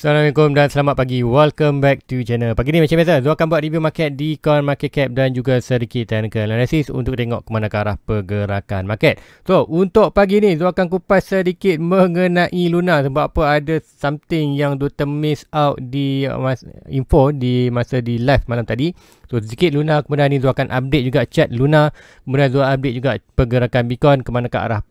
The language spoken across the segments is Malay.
Assalamualaikum dan selamat pagi. Welcome back to channel. Pagi ni macam biasa, Zul akan buat review market di coin market cap dan juga sedikit technical analysis untuk tengok ke mana ke arah pergerakan market. So, untuk pagi ni Zul akan kupas sedikit mengenai Luna sebab apa ada something yang Zul miss out di info di masa di live malam tadi. So, sedikit Luna, kemudian ni Zul akan update juga chat Luna, kemudian Zul update juga pergerakan Bitcoin ke mana ke arah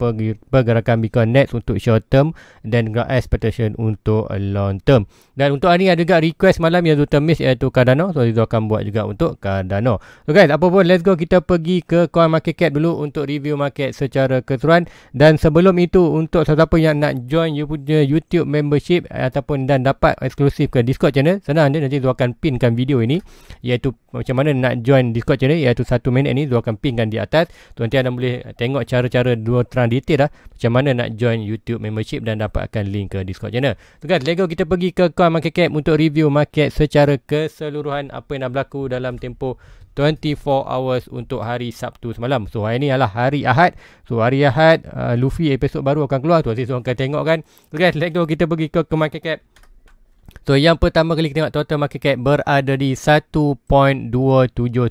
pergerakan Bitcoin next untuk short term dan juga expectation untuk long term. Dan untuk hari ni ada juga request malam yang Zul miss iaitu Cardano. So Zul akan buat juga untuk Cardano. So guys, apa pun let's go, kita pergi ke coin market cap dulu untuk review market secara keseluruhan. Dan sebelum itu, untuk siapa yang nak join you punya YouTube membership ataupun dan dapat eksklusif ke Discord channel, senang je, nanti Zul akan pinkan video ini iaitu macam mana nak join Discord channel, iaitu 1 minit ni Zul akan pinkan di atas. So nanti anda boleh tengok cara-cara dua terang detail macam mana nak join YouTube membership dan dapatkan link ke Discord channel. So guys, let's go, kita pergi ke coin market cap untuk review market secara keseluruhan apa yang dah berlaku dalam tempoh 24 hours untuk hari Sabtu semalam. So hari ni adalah hari Ahad. So hari Ahad Luffy episod baru akan keluar tu. So akan tengok kan. So guys, let's go, kita pergi ke market cap. So yang pertama kali kita tengok total market cap berada di 1.27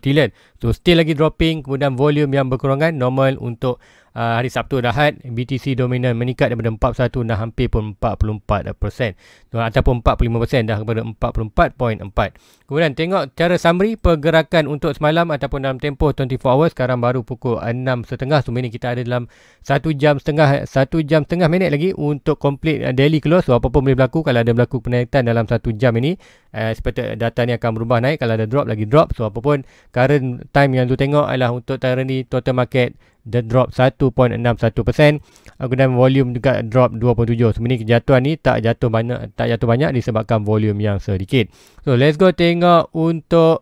trilion. So still lagi dropping, kemudian volume yang berkurangan normal untuk hari Sabtu dan Ahad. BTC dominan meningkat daripada 41 dah hampir pun 44%. So, ataupun 45% dah kepada 44.4. Kemudian tengok cara summary pergerakan untuk semalam ataupun dalam tempoh 24 hours. Sekarang baru pukul 6.30. So ini kita ada dalam 1 jam setengah minit lagi untuk complete daily close. So apa pun boleh berlaku. Kalau ada berlaku penaikan dalam 1 jam ini, expected data ni akan berubah naik. Kalau ada drop, lagi drop. So apa pun current time yang tu tengok adalah untuk hari ni total market the drop 1.61%. Kemudian volume juga drop 2.7. So ini kejatuhan ni tak jatuh banyak disebabkan volume yang sedikit. So let's go tengok untuk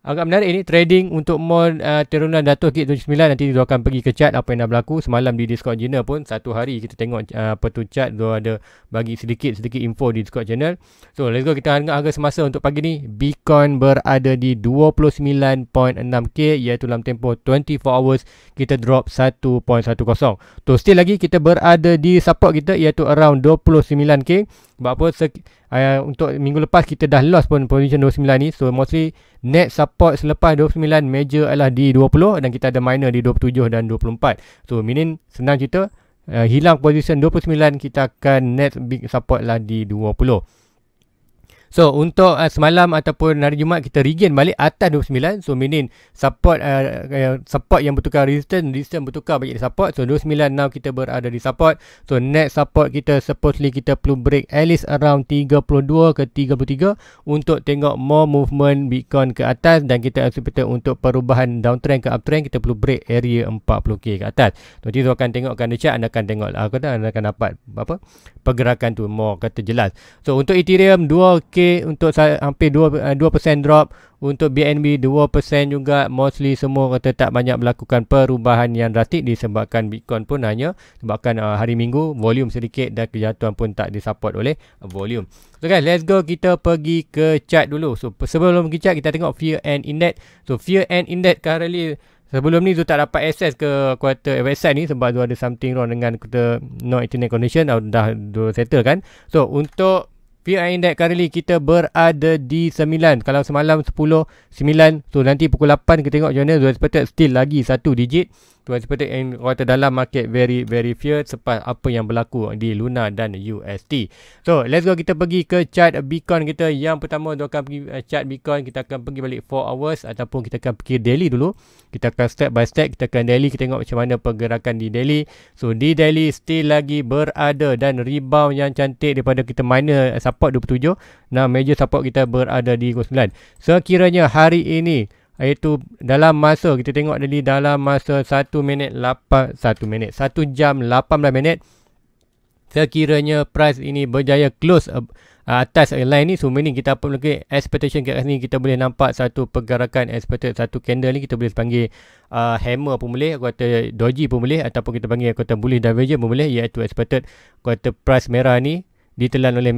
agak menarik ini trading untuk mall Terunan Dato' Gate 79. Nanti dia akan pergi ke chart apa yang dah berlaku semalam di Discord channel pun. Satu hari kita tengok apa tu chart, dia ada bagi sedikit info di Discord channel. So let's go, kita tengok harga semasa untuk pagi ni. Bitcoin berada di 29.6k iaitu dalam tempoh 24 hours kita drop 1.10. So still lagi kita berada di support kita iaitu around 29k. Sebab apa untuk minggu lepas kita dah lost pun position 29 ni. So mostly net support selepas 29 major adalah di 20 dan kita ada minor di 27 dan 24. So meaning senang cerita, hilang position 29 kita akan net big support lah di 20. So untuk semalam ataupun hari Jumaat kita regain balik atas 29. So meaning support yang bertukar resistance bertukar balik di support. So 29 now kita berada di support. So net support kita supposedly kita perlu break at least around 32 ke 33 untuk tengok more movement Bitcoin ke atas. Dan kita expect untuk perubahan downtrend ke uptrend kita perlu break area 40k ke atas. So nanti akan tengokkan the chart, anda akan tengok anda akan dapat pergerakan tu more kata jelas. So untuk Ethereum 2k untuk hampir 2% drop. Untuk BNB 2% juga. Mostly semua kata tak banyak melakukan perubahan yang drastik disebabkan Bitcoin pun hanya sebabkan hari Minggu volume sedikit dan kejatuhan pun tak disupport oleh volume. So guys, let's go, kita pergi ke chart dulu. So sebelum pergi chart kita tengok Fear and Index. So Fear and Index currently sebelum ni tu tak dapat access ke quarter website ni sebab tu ada something wrong dengan kita no internet connection dah settle kan. So untuk Fear Index currently kita berada di 9. Kalau semalam 10, 9. So nanti pukul 8 kita tengok macam mana. So expected still lagi 1 digit. So expected yang kata dalam market very fear sebab apa yang berlaku di Luna dan UST. So let's go, kita pergi ke chart Bitcoin kita. Yang pertama kita akan pergi chart Bitcoin. Kita akan pergi balik 4 hours ataupun kita akan pergi daily dulu. Kita akan step by step. Kita akan daily, kita tengok macam mana pergerakan di daily. So di daily still lagi berada dan rebound yang cantik daripada kita minor support 27. Nah major support kita berada di 9. Sekiranya hari ini iaitu dalam masa kita tengok tadi dalam masa 1 jam 18 minit, sekiranya price ini berjaya close atas line ni, so meaning kita apa lagi expectation kat sini kita boleh nampak satu pergerakan expected satu candle ni kita boleh panggil hammer pun boleh, kata doji pun boleh, ataupun kita panggil kata bullish divergence pun boleh, iaitu expected kata price merah ni ditelan oleh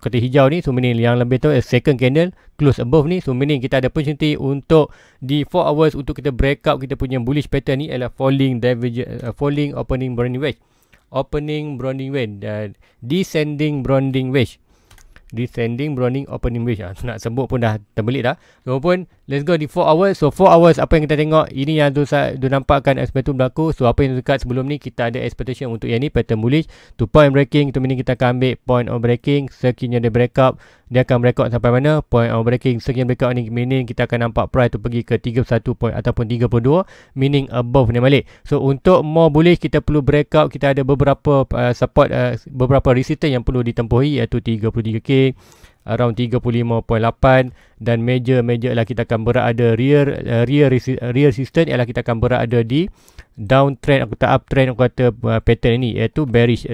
kotak hijau ni. So meaning yang lebih tu second candle close above ni. So meaning kita ada opportunity untuk di 4 hours untuk kita break out kita punya bullish pattern ni adalah falling divergence, falling opening browning wedge, descending browning wedge. descending browning opening range. Nak sebut pun dah terbelit dah. So pun let's go di 4 hours. So 4 hours apa yang kita tengok, ini yang tu nampakkan expectation berlaku. So apa yang dekat sebelum ni, kita ada expectation untuk yang ni pattern bullish to point breaking. Itu meaning kita akan ambil point of breaking. Sekiranya dia break up, dia akan break out sampai mana? Point of breaking. Sekian break out ni meaning kita akan nampak price tu pergi ke 31 point ataupun 32, meaning above ni balik. So untuk more bullish kita perlu break out. Kita ada beberapa support, beberapa resistance yang perlu ditempuhi, iaitu 33k, around 35.8, dan major ialah kita akan berada rear resistance ialah kita akan berada di downtrend, aku kata uptrend, aku kata pattern ini, iaitu bearish,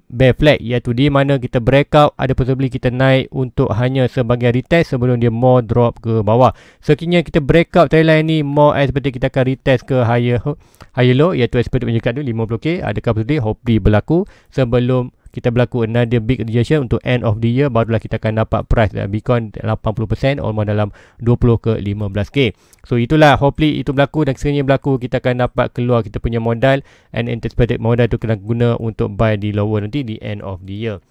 bear flag, iaitu di mana kita breakout ada possibility kita naik untuk hanya sebagai retest sebelum dia more drop ke bawah. Sekiranya kita breakout trendline ni more expected kita akan retest ke higher low, iaitu expected menunjukkan tu 50k, adakah possibility hopefully berlaku sebelum kita berlaku another big rejection untuk end of the year, barulah kita akan dapat price Bitcoin 80%, almost dalam 20 ke 15k. So itulah, hopefully itu berlaku, dan sekiranya berlaku kita akan dapat keluar kita punya modal, and anticipated modal tu kena guna untuk buy di lower nanti di end of the year.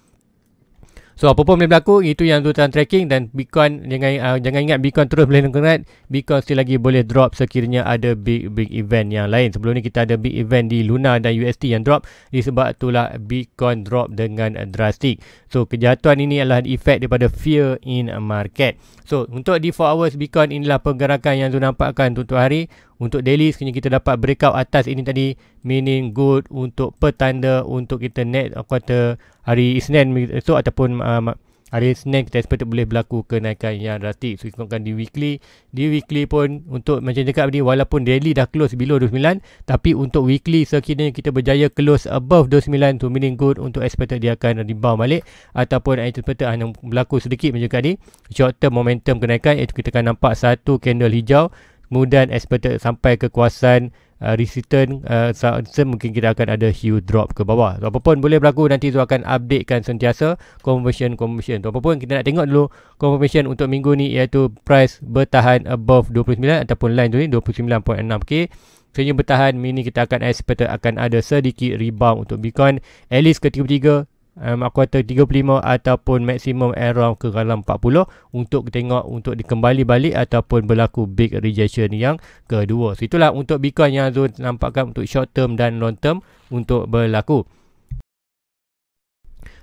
So apa pun boleh berlaku, itu yang tuan tracking. Dan Bitcoin, jangan ingat Bitcoin terus boleh naik. Bitcoin still lagi boleh drop sekiranya ada big event yang lain. Sebelum ni kita ada big event di Luna dan UST yang drop, disebab itulah Bitcoin drop dengan drastik. So kejatuhan ini adalah efek daripada fear in market. So untuk di 4 hours Bitcoin, inilah pergerakan yang tu nampakkan untuk hari. Untuk daily sekiranya kita dapat breakout atas ini tadi, meaning good untuk petanda untuk kita net kata hari Isnin esok ataupun hari Isnin kita expect boleh berlaku kenaikan yang drastik. So kita di weekly pun untuk macam cakap tadi, walaupun daily dah close below 29, tapi untuk weekly sekiranya kita berjaya close above 29 tu meaning good untuk expected dia akan rebound balik, ataupun expected hanya berlaku sedikit macam tadi short term momentum kenaikan, iaitu kita akan nampak satu candle hijau, kemudian expected sampai ke kawasan resistance, mungkin kita akan ada huge drop ke bawah. So, apapun boleh berlaku, nanti tu akan updatekan sentiasa confirmation. So, apapun kita nak tengok dulu confirmation untuk minggu ni, iaitu price bertahan above 29 ataupun line tu ni 29.6k. Sebenarnya bertahan, mini kita akan expect akan ada sedikit rebound untuk Bitcoin at least ke 33, aku kata 35 ataupun maksimum around ke dalam 40 untuk tengok untuk dikembali balik ataupun berlaku big rejection yang kedua. So itulah untuk Bitcoin yang Zul nampakkan untuk short term dan long term untuk berlaku.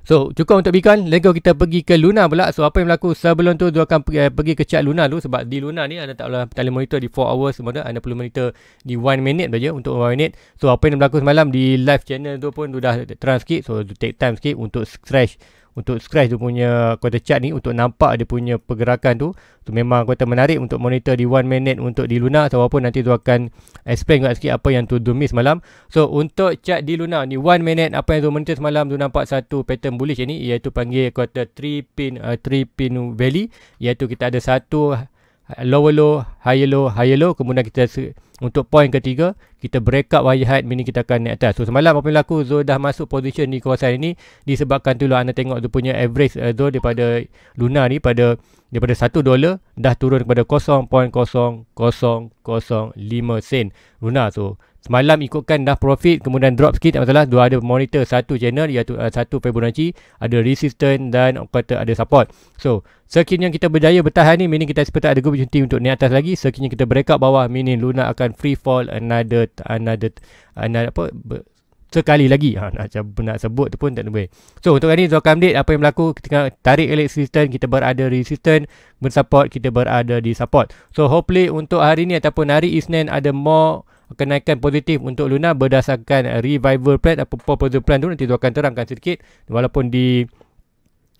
So cukup untuk Bitcoin. Let's go kita pergi ke Luna pula. So apa yang berlaku sebelum tu, Zul akan pergi ke chart Luna dulu, sebab di Luna ni anda tak boleh monitor di 4 hours semua, anda perlu monitor di 1 minute saja untuk 1 minute. So apa yang berlaku semalam di live channel tu pun dah trans sikit, so take time sikit untuk scratch tu punya kata chart ni untuk nampak dia punya pergerakan tu. So memang kata menarik untuk monitor di 1 minute untuk di Luna. So walaupun nanti tu akan explain juga sikit apa yang tu miss semalam. So untuk chart di Luna ni 1 minute, apa yang tu monitor semalam tu nampak satu pattern bullish ni, iaitu panggil kata 3 pin valley, iaitu kita ada satu lower low, higher low, kemudian kita untuk point ketiga kita break up wire height, meaning kita akan naik atas. So semalam apa yang berlaku, Zul dah masuk position di kawasan ini disebabkan tu anda tengok tu punya average Zul daripada Luna ni daripada $1 dah turun kepada 0.0005 sen Luna. So semalam ikutkan dah profit, kemudian drop sikit, tak masalah. Dua ada monitor satu channel, iaitu 1 Fibonacci, ada resistance dan kata ada support. So sekiranya kita berjaya bertahan ni, meaning kita expect ada good opportunity untuk naik atas lagi. Sekiranya kita break up bawah, meaning Luna akan free fall another sekali lagi. Nak sebut tu pun tak boleh. So untuk hari ni Zul akan update apa yang berlaku. Kita tarik resistance, kita berada resistance, bersupport, kita berada di support. So hopefully untuk hari ni ataupun hari Isnin ada more kenaikan positif untuk Luna berdasarkan revival plan atau proposal plan tu. Nanti tu akan terangkan sedikit, walaupun di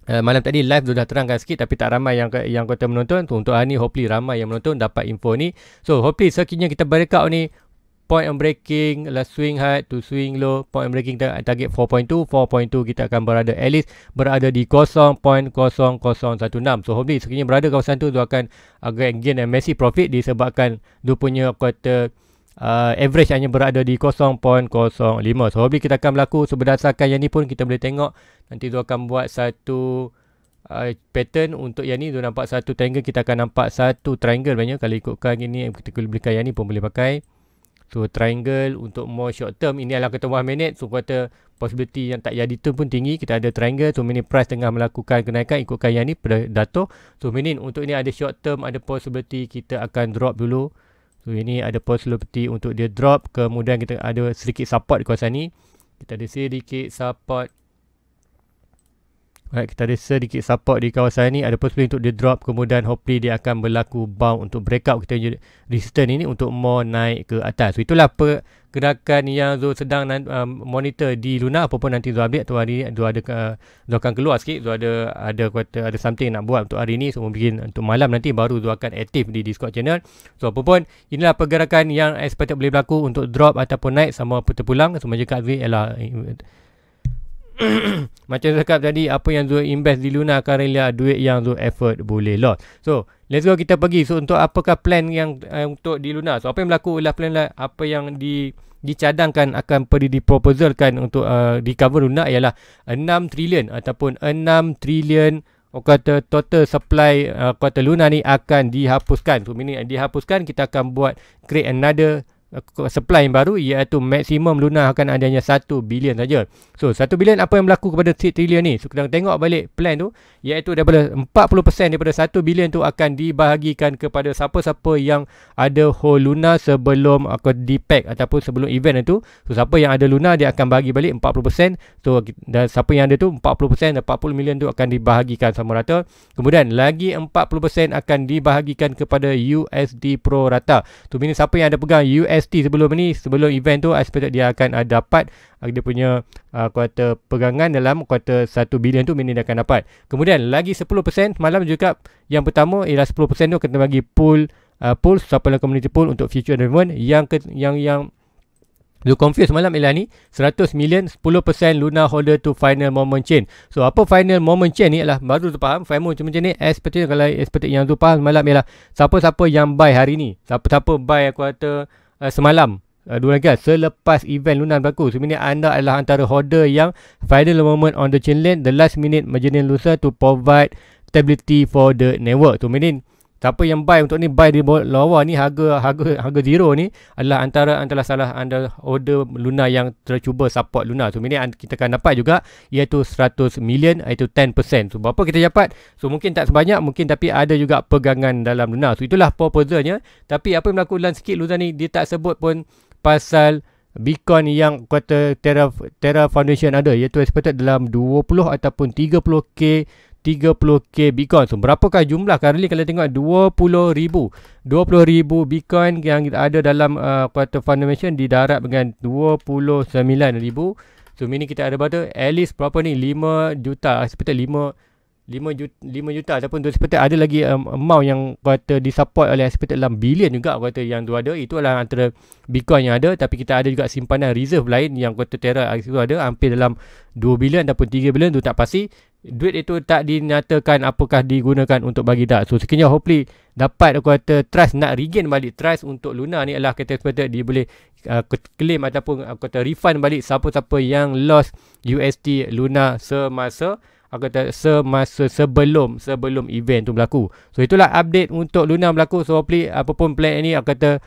malam tadi live tu dah terangkan sikit, tapi tak ramai yang kata menonton. So untuk hari ni hopefully ramai yang menonton dapat info ni. So hopefully sekiranya kita breakout ni, point of breaking last swing high to swing low, point of breaking target 4.2 kita akan berada at least berada di 0.0016. So hopefully sekiranya berada kawasan tu akan agak gain a massive profit, disebabkan dia punya kata average hanya berada di 0.05. So hopefully kita akan berlaku. So berdasarkan yang ni pun kita boleh tengok, nanti tu akan buat satu pattern untuk yang ni. Tu nampak satu triangle, kita akan nampak satu triangle banyak. Kalau ikutkan ini, kita boleh belikan yang ni pun boleh pakai. So triangle untuk more short term, ini adalah kata 1 minute. So kata possibility yang tak jadi turn pun tinggi. Kita ada triangle, so meaning price tengah melakukan kenaikan ikutkan yang ni predator. So meaning untuk ini ada short term, ada possibility kita akan drop dulu. So ini ada possibility untuk dia drop, kemudian kita ada sedikit support di kawasan ni. Kita ada sedikit support. Alright, kita ada sedikit support di kawasan ni, ada possibility untuk dia drop, kemudian hopefully dia akan berlaku bounce untuk breakout kita resistance ini untuk more naik ke atas. So itulah pergerakan yang Zul sedang monitor di Luna. Apapun nanti Zul update, atau hari ni Zul akan keluar sikit, Zul ada something nak buat untuk hari ni. So mungkin untuk malam nanti baru Zul akan aktif di Discord channel. So apapun, inilah pergerakan yang expected boleh berlaku untuk drop ataupun naik sama terpulang. So macam kat Zul ialah macam cakap tadi, apa yang Zul invest di Luna akan rela duit yang Zul effort boleh loss. So let's go, kita pergi. So untuk apakah plan yang untuk di Luna? So apa yang berlaku ialah plan apa yang dicadangkan akan pergi diproposalkan untuk recover Luna ialah 6 trilion ataupun 6 trilion kata total supply kata Luna ni akan dihapuskan. So meaning dihapuskan, kita akan create another supply yang baru, iaitu maksimum Luna akan adanya 1 bilion saja. So 1 bilion apa yang berlaku kepada 1 trilion ni? So kita tengok balik plan tu, iaitu daripada 40% daripada 1 bilion tu akan dibahagikan kepada siapa-siapa yang ada hold Luna sebelum di-pack ataupun sebelum event itu. So siapa yang ada Luna dia akan bahagi balik 40%. So dan siapa yang ada tu 40% dan 40 million tu akan dibahagikan sama rata. Kemudian lagi 40% akan dibahagikan kepada USD pro rata. Tu meaning siapa yang ada pegang USD sebelum event tu, expected dia akan dapat dia punya kuartal pegangan dalam kuartal 1 bilion tu, meaning dia akan dapat. Kemudian lagi 10% malam juga, yang pertama ialah 10% tu kena bagi pool siapa lah community pool untuk future event. Yang lu confuse malam ialah ni 100 million 10% Luna holder to final moment chain. So apa final moment chain ni ialah baru tu faham final macam ni. Expected kalau expected yang tu faham malam ialah siapa-siapa yang buy hari ni, siapa-siapa buy kuartal semalam, dua lagi selepas event Luna berlaku. Sebenarnya anda adalah antara holder yang final moment on the chain lane, the last minute marginal loser to provide stability for the network. Tu meaning siapa yang buy untuk ni, buy di bawah ni harga zero ni adalah antara salah anda order Luna yang tercuba support Luna. So meaning kita akan dapat juga iaitu 100 million, iaitu 10%. So berapa kita dapat? So mungkin tak sebanyak, mungkin tapi ada juga pegangan dalam Luna. So itulah proposalnya. Tapi apa yang berlaku dalam sikit Luna ni, dia tak sebut pun pasal Bitcoin yang kata Terra Foundation ada, iaitu expected dalam 20 ataupun 30k Bitcoin. So berapakah jumlah currently? Kalau tengok 20,000 Bitcoin yang ada dalam kuartal Foundation didarab dengan 29,000. So meaning kita ada berapa? At least berapa ni? 5 juta, seperti 5 juta ataupun seperti ada lagi amount yang kata disupport oleh seperti dalam bilion juga kata yang tu ada. Itu adalah antara Bitcoin yang ada, tapi kita ada juga simpanan reserve lain yang kata Terra itu ada hampir dalam 2 bilion ataupun 3 bilion, tu tak pasti. Duit itu tak dinyatakan apakah digunakan untuk bagi tak. So sekiranya hopefully dapat kata trust, nak regain balik trust untuk Luna ni adalah kata seperti dia boleh claim ataupun kata refund balik siapa-siapa yang lost USD Luna semasa sebelum event tu berlaku. So itulah update untuk Luna berlaku. So hopefully apapun plan ni aku kata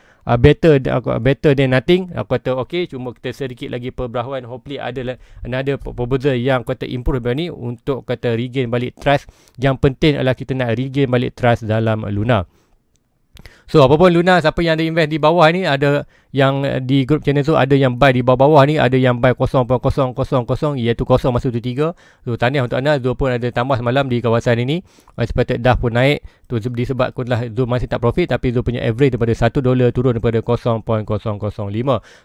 better than nothing. Aku kata okay, cuma kita sedikit lagi perberahuan. Hopefully ada proposal yang kata improve ni untuk kata regain balik trust. Yang penting adalah kita nak regain balik trust dalam Luna. So apapun Luna, siapa yang ada invest di bawah ni, ada yang di group channel tu ada yang buy di bawah ni, ada yang buy 0.000 iaitu 0.3. So tahniah untuk anda, Zul pun ada tambah semalam di kawasan ini. Expected dah pun naik tu disebabkanlah Zul masih tak profit, tapi Zul punya average daripada $1 turun daripada 0.005.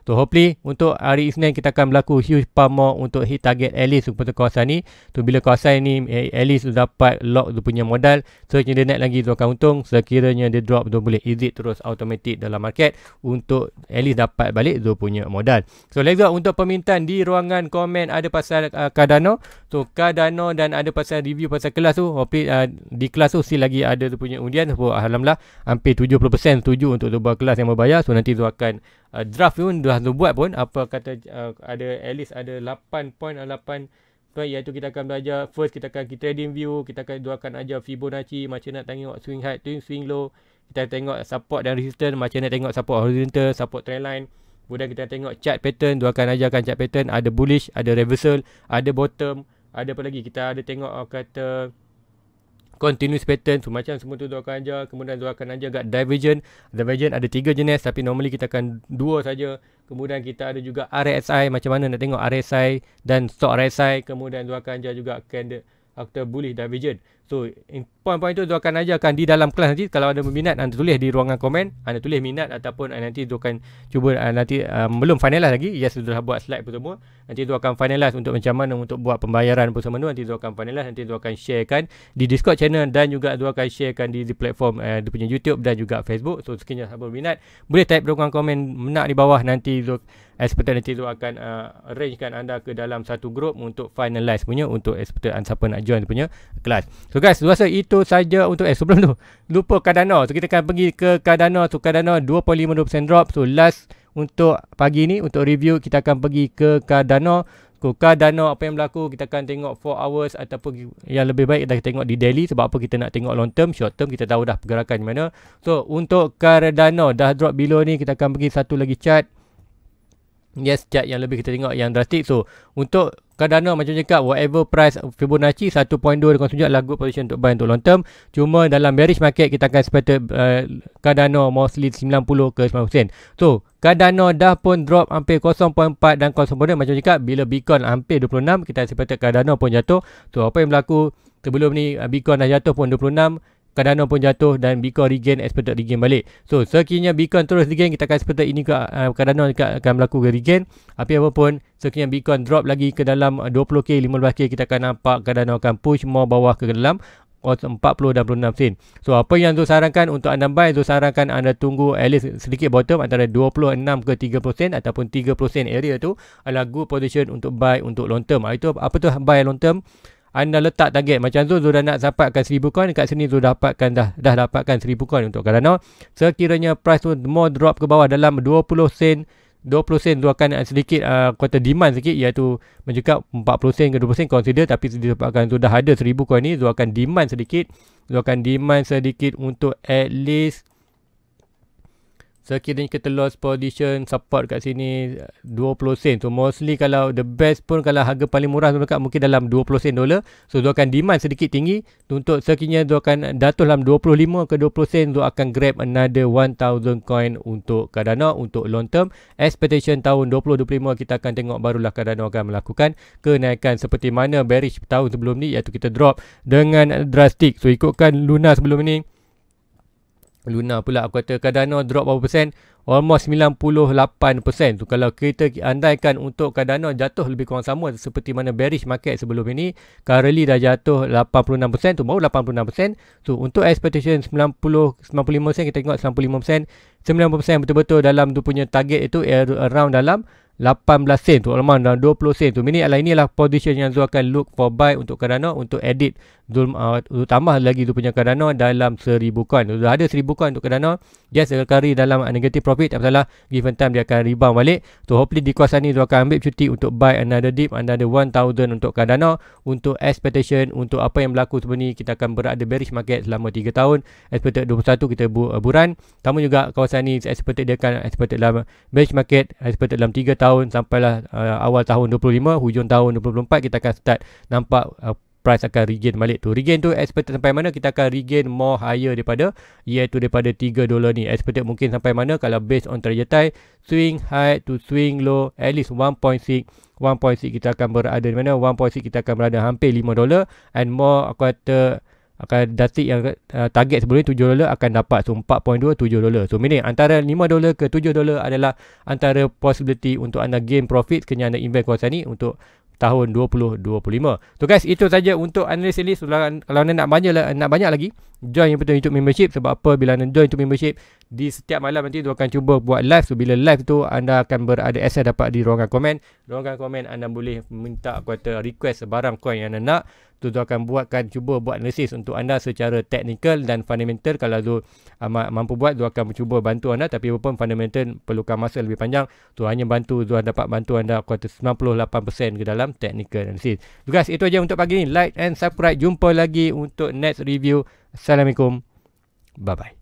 So hopefully untuk hari Isnin kita akan berlaku huge pump more untuk hit target at least untuk kawasan ni. Tu bila kawasan ni at least dapat lock Zul punya modal, sekiranya dia naik lagi Zul akan untung, sekiranya dia drop Zul boleh exit terus automatic dalam market untuk at least dapat balik Zul punya modal. So let's go untuk permintaan di ruangan komen ada pasal Cardano. So Cardano dan ada pasal review pasal kelas tu. Hopefully di kelas tu still lagi ada Zul punya undian. So alhamdulillah hampir 70% setuju untuk Zul buat kelas yang berbayar. So nanti Zul akan draft pun dah Zul buat pun apa kata ada at least ada 8 iaitu kita akan belajar first, kita akan trading view, kita akan ajar Fibonacci, macam nak tengok swing high, swing low, kita tengok support dan resistance, macam nak tengok support horizontal, support trend line, Kemudian kita tengok chart pattern, dia akan ajarkan chart pattern, ada bullish, ada reversal, ada bottom, ada apa lagi, kita ada tengok kata continuous pattern, so macam semua tu dia akan ajar. Kemudian dia akan ajar kat divergent. Divergent ada 3 jenis, tapi normally kita akan 2 saja. Kemudian kita ada juga RSI, macam mana nak tengok RSI dan stock RSI. Kemudian dia akan ajar juga candle after bullish divergent. So point-point tu dia akan ajarkan di dalam kelas nanti. Kalau ada berminat, anda tulis di ruangan komen, anda tulis minat, ataupun nanti dia akan cuba nanti belum finalize lagi. Yes, sudah buat slide pun semua. Nanti dia akan finalize untuk macam mana untuk buat pembayaran pun semua tu. Nanti dia akan finalize, nanti dia akan sharekan di Discord channel, dan juga dia akan sharekan di platform dia punya YouTube dan juga Facebook. So sekiranya siapa berminat, boleh type ruangan komen menak di bawah. Nanti Experted nanti tu akan arrangekan anda ke dalam satu group untuk finalize punya, untuk Experted siapa nak join punya kelas. So guys, rasa itu saja untuk sebelum tu lupa Cardano. So kita akan pergi ke Cardano. So Cardano 2.52% drop. So last untuk pagi ni untuk review, kita akan pergi ke Cardano. Cardano apa yang berlaku, kita akan tengok 4 hours ataupun yang lebih baik kita tengok di daily. Sebab apa kita nak tengok long term, short term kita tahu dah pergerakan mana. So untuk Cardano dah drop below ni, kita akan pergi satu lagi chart. Yes, chart yang lebih kita tengok yang drastik. So untuk Cardano macam cakap, whatever price Fibonacci 1.2 dia tunjuk adalah good position untuk buy untuk long term. Cuma dalam bearish market kita akan expected Cardano mostly 90 ke 90%. So Cardano dah pun drop hampir 0.4 dan 0.4 macam cakap, bila Bitcoin hampir 26 kita expected Cardano pun jatuh. So apa yang berlaku sebelum ni, Bitcoin dah jatuh pun 26, Cardano pun jatuh dan Bitcoin regain, expected regain balik. So sekiranya Bitcoin terus regain, kita akan expected ini ke Cardano akan berlaku ke regain. Tapi apapun, sekiranya Bitcoin drop lagi ke dalam 20k, 15k, kita akan nampak Cardano akan push more bawah ke dalam 40 dan 26 sen. So apa yang Zul sarankan untuk anda buy, Zul sarankan anda tunggu at least sedikit bottom antara 26 ke 30% ataupun 30% area tu adalah good position untuk buy untuk long term. Itu apa tu buy long term? Anda letak target macam tu, Zul dah nak dapatkan 1000 coin, dekat sini Zul dapatkan dah dapatkan 1000 coin untuk Cardano. Sekiranya price tu more drop ke bawah dalam 20 sen Zul akan sedikit kata demand sikit, iaitu mencakap 40 sen ke 20 sen consider. Tapi disebabkan Zul dah ada 1000 coin ni, Zul akan demand sedikit untuk at least sekiranya kita lost position support kat sini 20 sen. So mostly kalau the best pun, kalau harga paling murah tu dekat mungkin dalam 20 sen dolar. So dia akan demand sedikit tinggi untuk sekiranya dia akan jatuh dalam 25 ke 20 sen, dia akan grab another 1000 coin untuk Cardano untuk long term. Expectation tahun 2025 kita akan tengok barulah Cardano akan melakukan kenaikan seperti mana bearish tahun sebelum ni, iaitu kita drop dengan drastik. So ikutkan Luna sebelum ni, Luna pula aku kata Cardano drop berapa persen? Almost 98%. So kalau kita andaikan untuk Cardano jatuh lebih kurang sama seperti mana bearish market sebelum ini, currently dah jatuh 86%, tu baru 86%. So untuk expectation 95% kita tengok 95%, 90% betul-betul dalam tu punya target itu around dalam 18 sen tu, alamak dalam 20 sen tu. Inilah position yang Zul akan look for buy untuk Cardano, untuk edit Zul tambah lagi tu punya Cardano dalam 1000 coin. Zul ada 1000 coin untuk Cardano, just sekali dalam negative profit, tak masalah, given time dia akan rebound balik. So hopefully di kuasa ni Zul akan ambil cuti untuk buy another dip, another 1000 untuk Cardano. Untuk expectation untuk apa yang berlaku sebenarnya, kita akan berada bearish market selama 3 tahun. Expected 21 kita buran. Kamu juga kawasan ni expected dia akan dalam bearish market, expected dalam 3 tahun sampailah awal tahun 25, hujung tahun 2024 kita akan start nampak price akan regain balik tu. Regain tu expected sampai mana? Kita akan regain more higher daripada, iaitu daripada $3 ni. Expected mungkin sampai mana kalau based on trajectory swing high to swing low at least 1.6 kita akan berada di mana? 1.6 kita akan berada hampir $5, and more aku kata akan datik yang target sebelum ni $7 akan dapat. So 4.2 $7. So meaning antara $5 ke $7 adalah antara possibility untuk anda gain profit sekiranya anda invest kawasan ni untuk tahun 2025. So guys, itu saja untuk analysis list. Kalau anda nak banyak lagi, join yang betul YouTube membership. Sebab apa? Bila anda join YouTube membership, di setiap malam nanti tu akan cuba buat live. So bila live tu anda akan berada access dapat di ruangan komen. Ruangan komen anda boleh minta kata request barang coin yang anda nak. Tu akan cuba buat analisis untuk anda secara technical dan fundamental. Kalau tu mampu buat, tu akan cuba bantu anda. Tapi apapun fundamental perlukan masa lebih panjang. Tu hanya bantu, tu dapat bantu anda kata 98% ke dalam technical analysis. So guys, itu aja untuk pagi ni. Like and subscribe. Jumpa lagi untuk next review. Assalamualaikum. Bye bye.